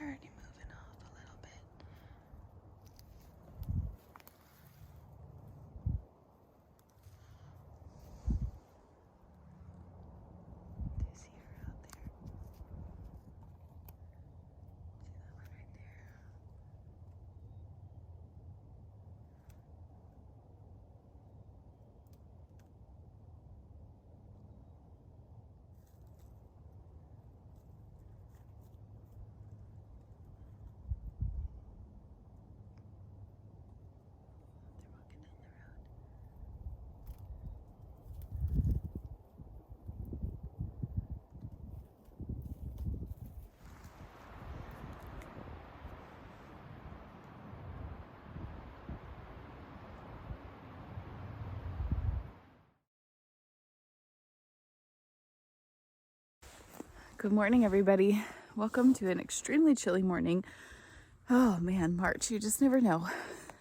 already moving off a little bit. This here out there. See that one right there? They're walking down the road. Good morning, everybody. Welcome to an extremely chilly morning. Oh man, March, you just never know.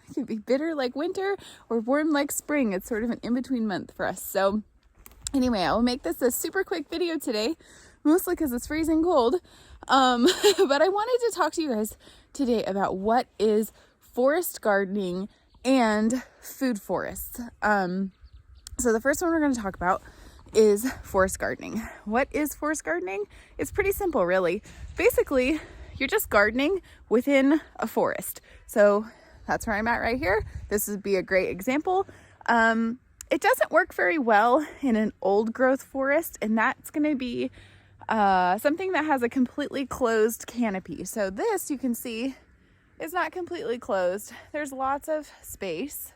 It could be bitter like winter or warm like spring. It's sort of an in-between month for us. So anyway, I will make this a super quick video today, mostly because it's freezing cold. But I wanted to talk to you guys today about what is forest gardening and food forests. So the first one we're going to talk about is forest gardening. What is forest gardening? It's pretty simple, really. Basically, you're just gardening within a forest. So that's where I'm at right here. This would be a great example. It doesn't work very well in an old growth forest, and that's going to be something that has a completely closed canopy. So this, you can see, is not completely closed. There's lots of space.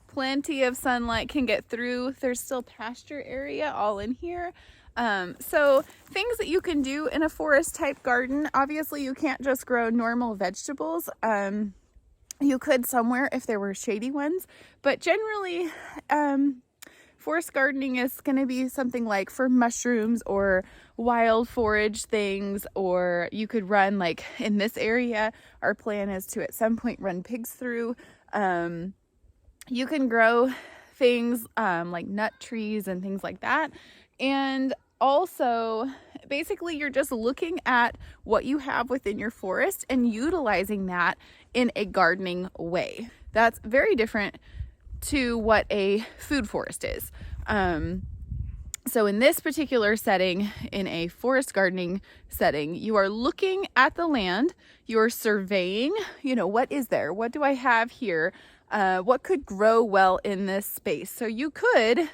Plenty of sunlight can get through. There's still pasture area all in here. So things that you can do in a forest type garden, obviously you can't just grow normal vegetables. You could somewhere if there were shady ones, but generally forest gardening is going to be something like for mushrooms or wild forage things, or you could run, like in this area, our plan is to at some point run pigs through. You can grow things like nut trees and things like that. And also, basically, you're just looking at what you have within your forest and utilizing that in a gardening way. That's very different to what a food forest is. So in this particular setting, in a forest gardening setting, you are looking at the land, you're surveying, what is there? What do I have here? What could grow well in this space? So you could,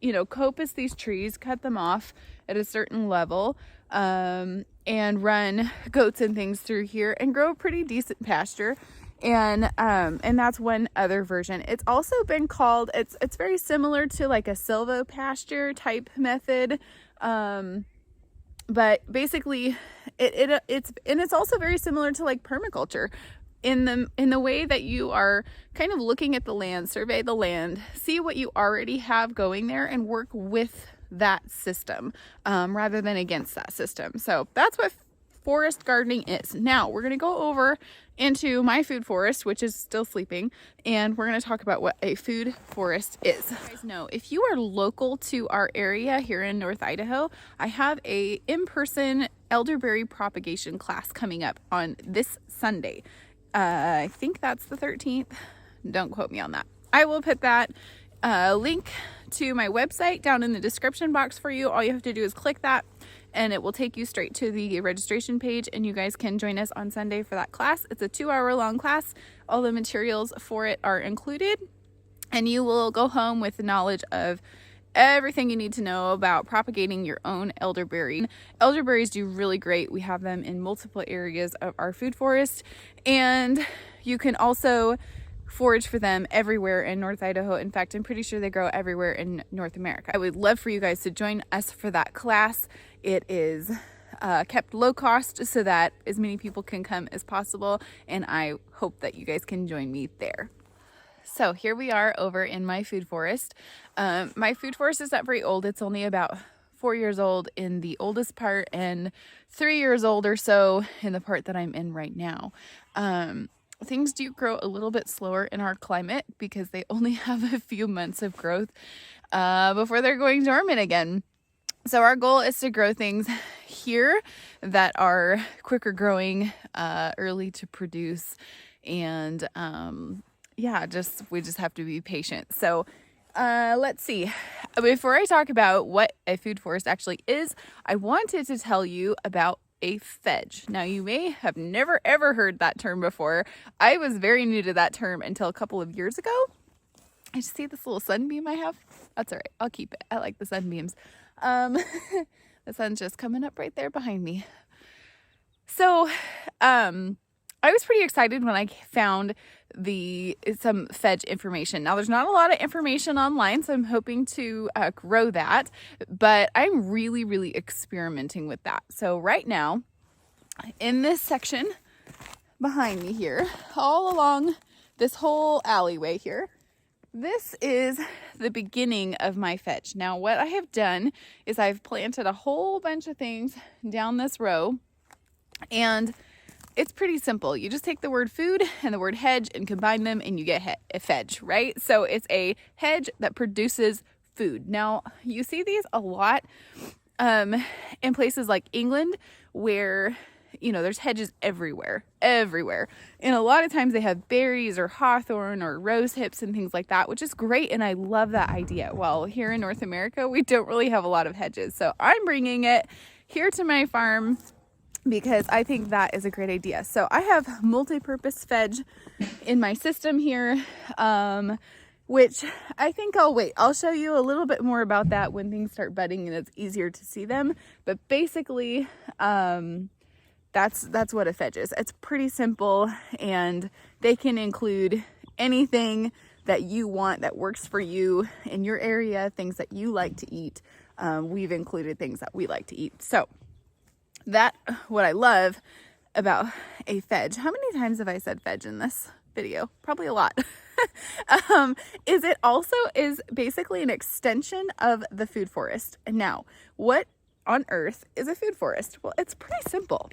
coppice these trees, cut them off at a certain level, and run goats and things through here and grow a pretty decent pasture. And that's one other version. It's also been called, it's very similar to like a silvopasture type method. But basically it's also very similar to like permaculture in the way that you are kind of looking at the land, survey the land, see what you already have going there and work with that system, rather than against that system. So that's what forest gardening is. Now we're going to go over into my food forest, which is still sleeping, and we're going to talk about what a food forest is. You guys know, if you are local to our area here in North Idaho, I have a in-person elderberry propagation class coming up on this Sunday. I think that's the 13th. Don't quote me on that. I will put that link to my website down in the description box for you. All you have to do is click that and it will take you straight to the registration page, and you guys can join us on Sunday for that class. It's a 2-hour long class. All the materials for it are included, and you will go home with the knowledge of everything you need to know about propagating your own elderberry. Elderberries do really great. We have them in multiple areas of our food forest, and you can also forage for them everywhere in North Idaho. In fact, I'm pretty sure they grow everywhere in North America. I would love for you guys to join us for that class. It is kept low cost so that as many people can come as possible, and I hope that you guys can join me there. So here we are over in my food forest. My food forest is not very old. It's only about 4 years old in the oldest part and 3 years old or so in the part that I'm in right now. Things do grow a little bit slower in our climate because they only have a few months of growth. before they're going dormant again. So our goal is to grow things here that are quicker growing, early to produce, and we just have to be patient. So let's see. Before I talk about what a food forest actually is, I wanted to tell you about a fedge. Now, you may have never ever heard that term before. I was very new to that term until a couple of years ago. I just see this little sunbeam I have. That's all right. I'll keep it. I like the sunbeams. The sun's just coming up right there behind me. So, I was pretty excited when I found some Fedge information. Now, there's not a lot of information online, so I'm hoping to grow that, but I'm really, really experimenting with that. So right now, in this section behind me here, all along this whole alleyway here, this is the beginning of my Fedge. Now, what I have done is I've planted a whole bunch of things down this row, and it's pretty simple. You just take the word food and the word hedge and combine them and you get a Fedge, right? So it's a hedge that produces food. Now, you see these a lot in places like England where, there's hedges everywhere. And a lot of times they have berries or hawthorn or rose hips and things like that, which is great. And I love that idea. Well, here in North America, we don't really have a lot of hedges. So I'm bringing it here to my farm because I think that is a great idea. So I have multi-purpose Fedge in my system here, which I think I'll show you a little bit more about that when things start budding and it's easier to see them. But basically, that's what a Fedge is. It's pretty simple, and they can include anything that you want that works for you in your area, things that you like to eat. We've included things that we like to eat. So what I love about a Fedge, how many times have I said Fedge in this video? Probably a lot. Is it also is basically an extension of the food forest. And now, what on earth is a food forest? Well, it's pretty simple.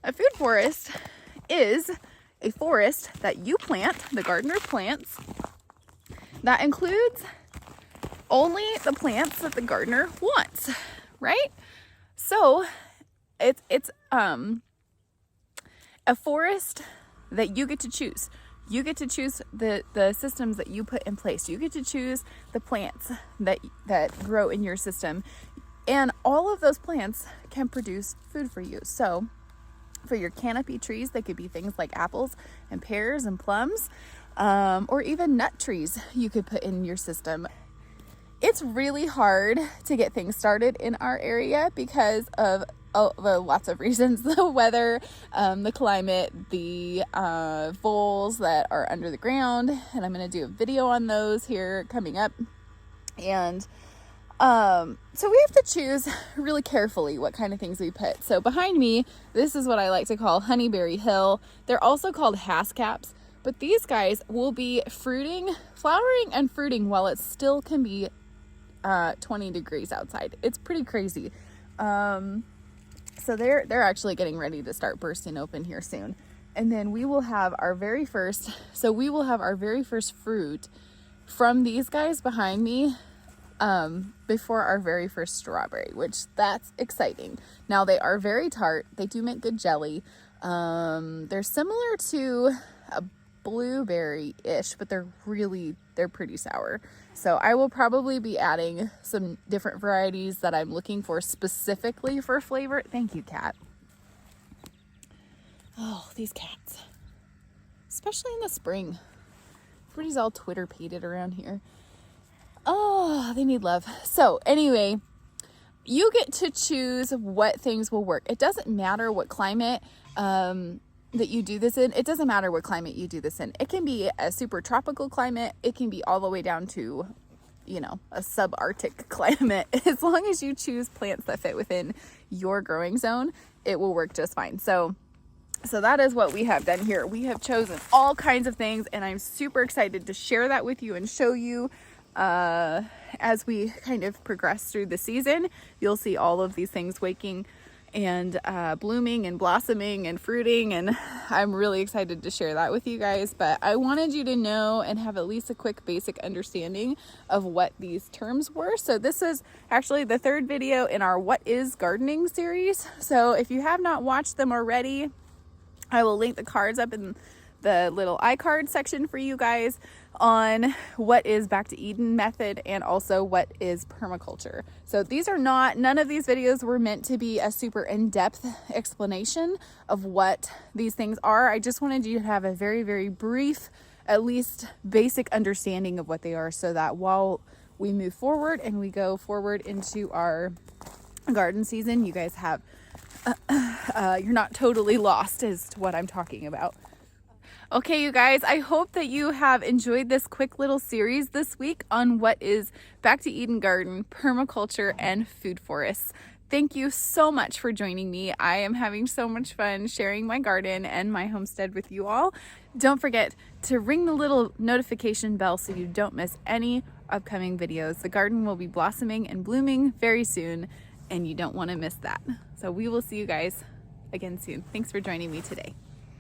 A food forest is a forest that you plant, the gardener plants, that includes only the plants that the gardener wants, right? So it's a forest that you get to choose. You get to choose the systems that you put in place. You get to choose the plants that grow in your system. And all of those plants can produce food for you. So for your canopy trees, they could be things like apples and pears and plums, or even nut trees you could put in your system. It's really hard to get things started in our area because of lots of reasons: the weather, the climate, the voles that are under the ground, and I'm going to do a video on those here coming up. And so we have to choose really carefully what kind of things we put. So behind me, this is what I like to call Honeyberry Hill. They're also called hascaps, but these guys will be flowering and fruiting while it still can be 20 degrees outside. It's pretty crazy. So they're actually getting ready to start bursting open here soon. And then we will have our very first fruit from these guys behind me before our very first strawberry, which that's exciting. Now, they are very tart. They do make good jelly. They're similar to a blueberry-ish, but they're pretty sour. So I will probably be adding some different varieties that I'm looking for specifically for flavor. Thank you, cat. Oh, these cats. Especially in the spring. Everybody's all Twitter-pated around here. Oh, they need love. So anyway, you get to choose what things will work. It doesn't matter what climate that you do this in. It doesn't matter what climate you do this in. It can be a super tropical climate. It can be all the way down to, a subarctic climate. As long as you choose plants that fit within your growing zone, it will work just fine. So that is what we have done here. We have chosen all kinds of things, and I'm super excited to share that with you and show you as we kind of progress through the season. You'll see all of these things waking and blooming and blossoming and fruiting, and I'm really excited to share that with you guys. But I wanted you to know and have at least a quick basic understanding of what these terms were. So this is actually the third video in our What is Gardening series. So if you have not watched them already, I will link the cards up in the little iCard section for you guys on what is Back to Eden method and also what is permaculture. So these are none of these videos were meant to be a super in-depth explanation of what these things are. I just wanted you to have a very, very brief, at least basic understanding of what they are, so that while we move forward and we go forward into our garden season, you guys have you're not totally lost as to what I'm talking about. Okay, you guys, I hope that you have enjoyed this quick little series this week on what is Back to Eden garden, permaculture, and food forests. Thank you so much for joining me. I am having so much fun sharing my garden and my homestead with you all. Don't forget to ring the little notification bell so you don't miss any upcoming videos. The garden will be blossoming and blooming very soon, and you don't want to miss that. So we will see you guys again soon. Thanks for joining me today.